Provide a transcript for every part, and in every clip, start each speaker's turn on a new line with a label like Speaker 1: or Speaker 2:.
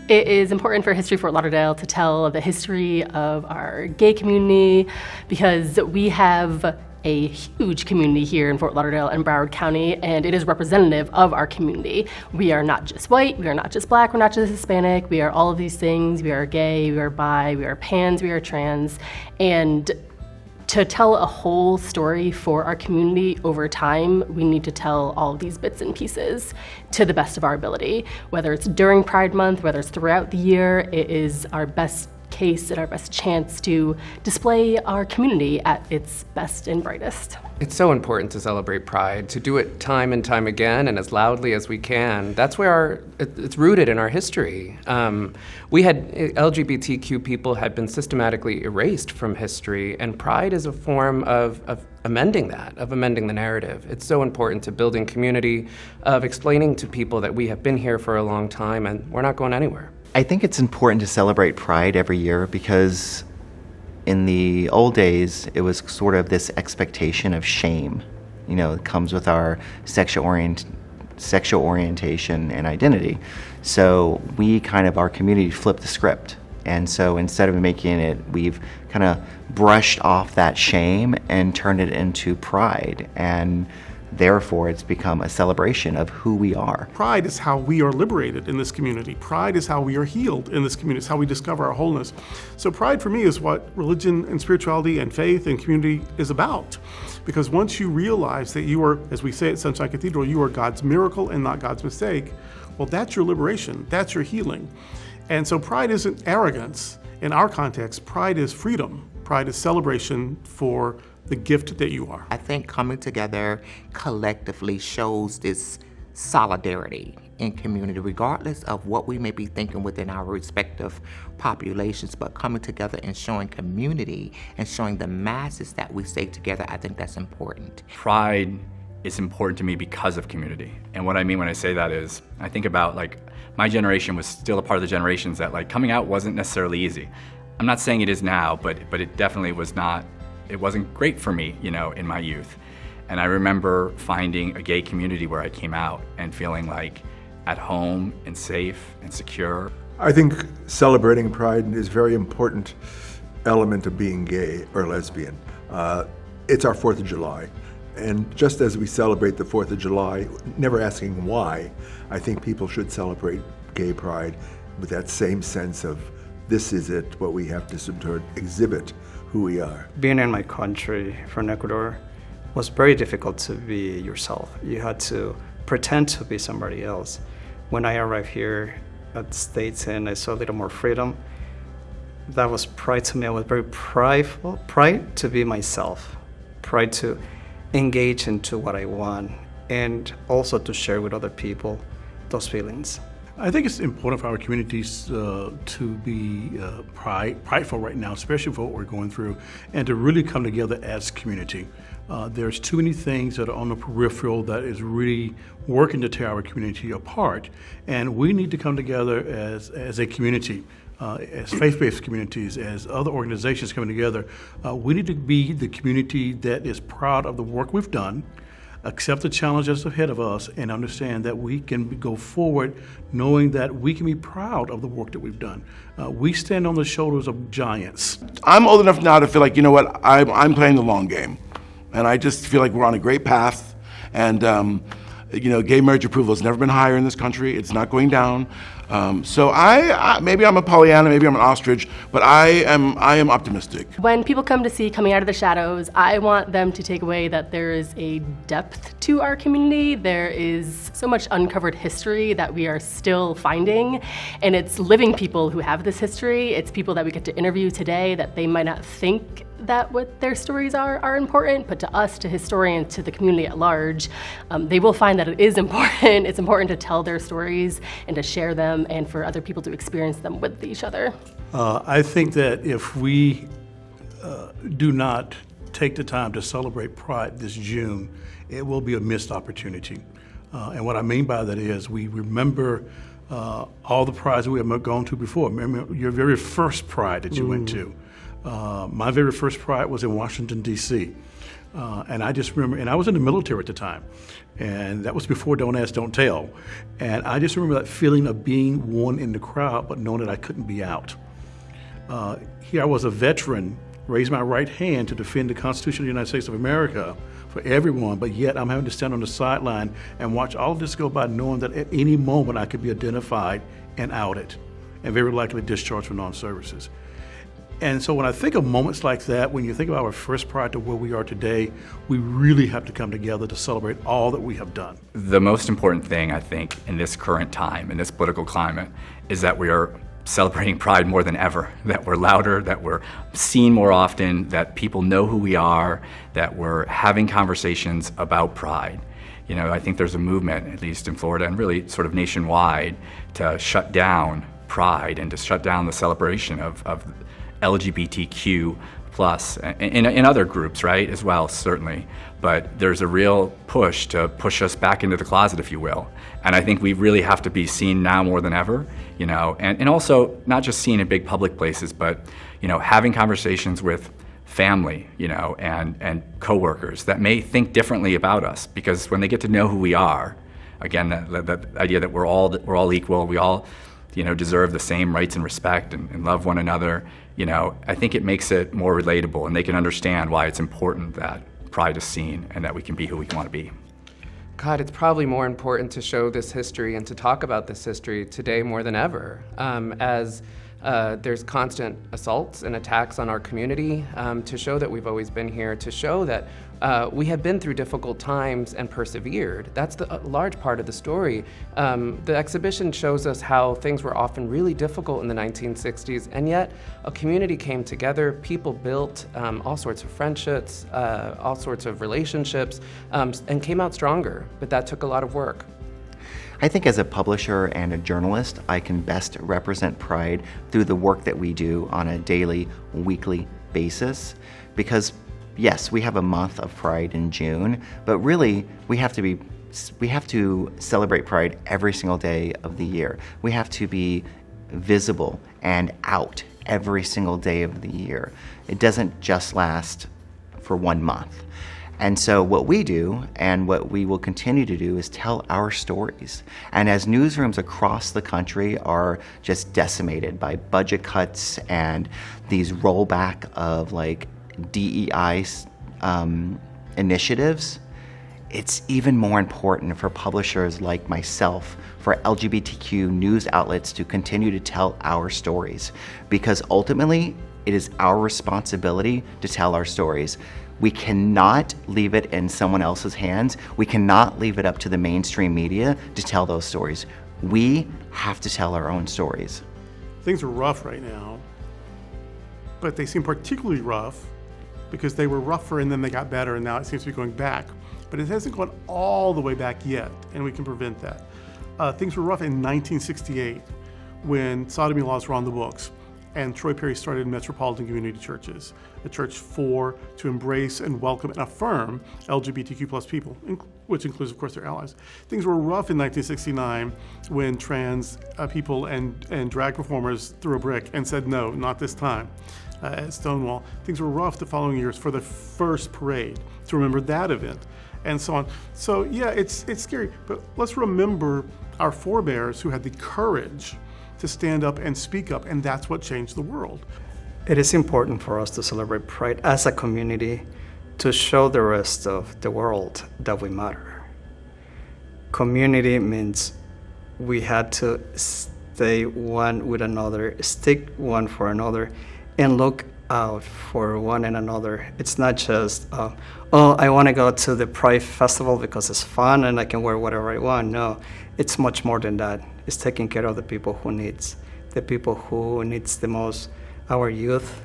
Speaker 1: It is important for History Fort Lauderdale to tell the history of our gay community because we have a huge community here in Fort Lauderdale and Broward County, and it is representative of our community. We are not just white, we are not just black, we're not just Hispanic, we are all of these things. We are gay, we are bi, we are pans, we are trans, and to tell a whole story for our community over time, we need to tell all of these bits and pieces to the best of our ability. Whether it's during Pride Month, whether it's throughout the year, it is our best case and our best chance to display our community at its best and brightest.
Speaker 2: It's so important to celebrate Pride, to do it time and time again and as loudly as we can. That's where it's rooted in our history. We had LGBTQ people had been systematically erased from history, and Pride is a form of amending that, of amending the narrative. It's so important to building community, of explaining to people that we have been here for a long time and we're not going anywhere.
Speaker 3: I think it's important to celebrate Pride every year because in the old days, it was sort of this expectation of shame. You know, it comes with our sexual orientation and identity. So our community flipped the script. And so instead of making it, we've kind of brushed off that shame and turned it into pride. And therefore, it's become a celebration of who we are.
Speaker 4: Pride is how we are liberated in this community. Pride is how we are healed in this community. It's how we discover our wholeness. So pride for me is what religion and spirituality and faith and community is about. Because once you realize that you are, as we say at Sunshine Cathedral, you are God's miracle and not God's mistake, well, that's your liberation. That's your healing. And so pride isn't arrogance. In our context, pride is freedom. Pride is celebration for the gift that you are.
Speaker 5: I think coming together collectively shows this solidarity in community, regardless of what we may be thinking within our respective populations, but coming together and showing community and showing the masses that we stay together, I think that's important.
Speaker 6: Pride is important to me because of community. And what I mean when I say that is, I think about my generation was still a part of the generations that coming out wasn't necessarily easy. I'm not saying it is now, but it definitely was not. It wasn't great for me, in my youth. And I remember finding a gay community where I came out and feeling like at home and safe and secure.
Speaker 7: I think celebrating Pride is a very important element of being gay or lesbian. It's our 4th of July. And just as we celebrate the 4th of July, never asking why, I think people should celebrate gay pride with that same sense of this is it, what we have to sort of exhibit who we are.
Speaker 8: Being in my country, from Ecuador, was very difficult to be yourself. You had to pretend to be somebody else. When I arrived here at the States and I saw a little more freedom, that was pride to me. I was very prideful, pride to be myself, pride to engage into what I want, and also to share with other people those feelings.
Speaker 4: I think it's important for our communities to be prideful right now, especially for what we're going through, and to really come together as community. There's too many things that are on the peripheral that is really working to tear our community apart, and we need to come together as a community, as faith-based communities, as other organizations coming together. We need to be the community that is proud of the work we've done, accept the challenges ahead of us, and understand that we can go forward knowing that we can be proud of the work that we've done. We stand on the shoulders of giants.
Speaker 9: I'm old enough now to feel like, I'm playing the long game. And I just feel like we're on a great path. And, gay marriage approval has never been higher in this country. It's not going down. So I maybe I'm a Pollyanna, maybe I'm an ostrich, but I am optimistic.
Speaker 1: When people come to see Coming Out of the Shadows, I want them to take away that there is a depth to our community. There is so much uncovered history that we are still finding, and it's living people who have this history. It's people that we get to interview today that they might not think that what their stories are important, but to us, to historians, to the community at large, they will find that it is important. It's important to tell their stories and to share them and for other people to experience them with each other.
Speaker 4: I think that if we do not take the time to celebrate Pride this June, it will be a missed opportunity. And what I mean by that is we remember all the prides we have gone to before. Remember your very first Pride that you went to. My very first Pride was in Washington, D.C. And I just remember, and I was in the military at the time, and that was before Don't Ask, Don't Tell. And I just remember that feeling of being one in the crowd, but knowing that I couldn't be out. Here I was a veteran, raised my right hand to defend the Constitution of the United States of America for everyone, but yet I'm having to stand on the sideline and watch all of this go by, knowing that at any moment I could be identified and outed, and very likely discharged from armed services. And so when I think of moments like that, when you think about our first Pride to where we are today, we really have to come together to celebrate all that we have done.
Speaker 6: The most important thing, I think, in this current time, in this political climate, is that we are celebrating Pride more than ever, that we're louder, that we're seen more often, that people know who we are, that we're having conversations about Pride. You know, I think there's a movement, at least in Florida and really sort of nationwide, to shut down Pride and to shut down the celebration of LGBTQ plus, in other groups, right, as well, certainly. But there's a real push to push us back into the closet, if you will. And I think we really have to be seen now more than ever, you know, and also not just seen in big public places, but, you know, having conversations with family, you know, and coworkers that may think differently about us, because when they get to know who we are, again, that idea that we're all equal, we all, you know, deserve the same rights and respect and love one another, you know, I think it makes it more relatable, and they can understand why it's important that Pride is seen and that we can be who we want to be.
Speaker 2: God, it's probably more important to show this history and to talk about this history today more than ever, as there's constant assaults and attacks on our community, to show that we've always been here, to show that we have been through difficult times and persevered. That's a large part of the story. The exhibition shows us how things were often really difficult in the 1960s, and yet a community came together, people built all sorts of friendships, all sorts of relationships, and came out stronger, but that took a lot of work.
Speaker 3: I think as a publisher and a journalist, I can best represent Pride through the work that we do on a daily, weekly basis. Because yes, we have a month of Pride in June, but really we have to celebrate Pride every single day of the year. We have to be visible and out every single day of the year. It doesn't just last for 1 month. And so what we do, and what we will continue to do, is tell our stories. And as newsrooms across the country are just decimated by budget cuts and these rollback of like DEI initiatives, it's even more important for publishers like myself, for LGBTQ news outlets to continue to tell our stories. Because ultimately, it is our responsibility to tell our stories. We cannot leave it in someone else's hands. We cannot leave it up to the mainstream media to tell those stories. We have to tell our own stories.
Speaker 10: Things are rough right now, but they seem particularly rough because they were rougher and then they got better, and now it seems to be going back. But it hasn't gone all the way back yet, and we can prevent that. Things were rough in 1968 when sodomy laws were on the books, and Troy Perry started Metropolitan Community Churches, a church to embrace and welcome and affirm LGBTQ plus people, which includes, of course, their allies. Things were rough in 1969 when trans people and drag performers threw a brick and said, no, not this time, at Stonewall. Things were rough the following years for the first parade, to remember that event, and so on. So yeah, it's scary, but let's remember our forebears who had the courage to stand up and speak up, and that's what changed the world.
Speaker 8: It is important for us to celebrate Pride as a community to show the rest of the world that we matter. Community means we had to stay one with another, stick one for another, and look out for one and another. It's not just, I want to go to the Pride Festival because it's fun and I can wear whatever I want. No, it's much more than that. It's taking care of the people who needs the most, our youth,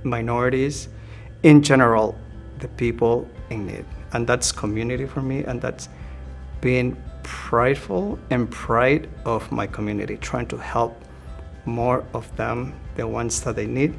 Speaker 8: minorities, in general, the people in need. And that's community for me, and that's being prideful and pride of my community, trying to help more of them, the ones that they need,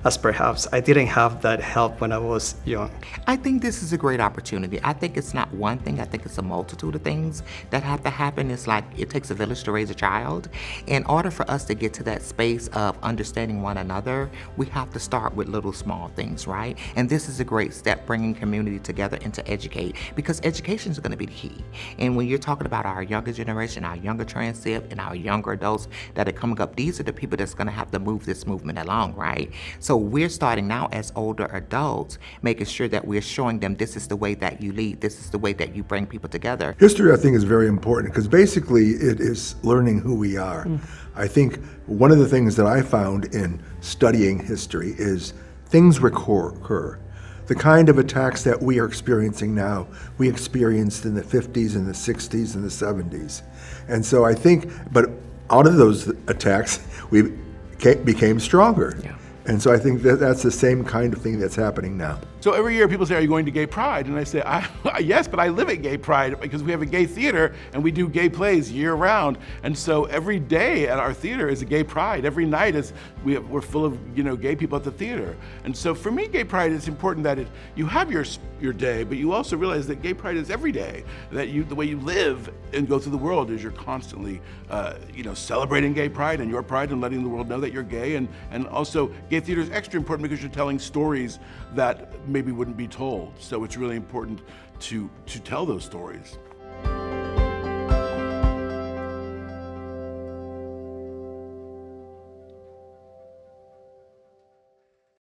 Speaker 8: as perhaps I didn't have that help when I was young.
Speaker 5: I think this is a great opportunity. I think it's not one thing. I think it's a multitude of things that have to happen. It's like it takes a village to raise a child. In order for us to get to that space of understanding one another, we have to start with little small things, right? And this is a great step, bringing community together and to educate, because education is going to be the key. And when you're talking about our younger generation, our younger transip, and our younger adults that are coming up, these are the people that's going to have to move this movement along, right? So we're starting now as older adults, making sure that we're showing them this is the way that you lead, this is the way that you bring people together.
Speaker 7: History, I think, is very important because basically it is learning who we are. I think one of the things that I found in studying history is things recur. The kind of attacks that we are experiencing now, we experienced in the 50s and the 60s and the 70s. And so I think, but out of those attacks, we became stronger.
Speaker 2: Yeah.
Speaker 7: And so I think that that's the same kind of thing that's happening now.
Speaker 9: So every year people say, are you going to Gay Pride? And I say, yes, but I live at Gay Pride because we have a gay theater and we do gay plays year round. And so every day at our theater is a Gay Pride. Every night we're full of gay people at the theater. And so for me, Gay Pride is important that you have your day, but you also realize that Gay Pride is every day. That the way you live and go through the world is you're constantly celebrating Gay Pride and your pride and letting the world know that you're gay. And also gay theater is extra important because you're telling stories that maybe wouldn't be told. So it's really important to tell those stories.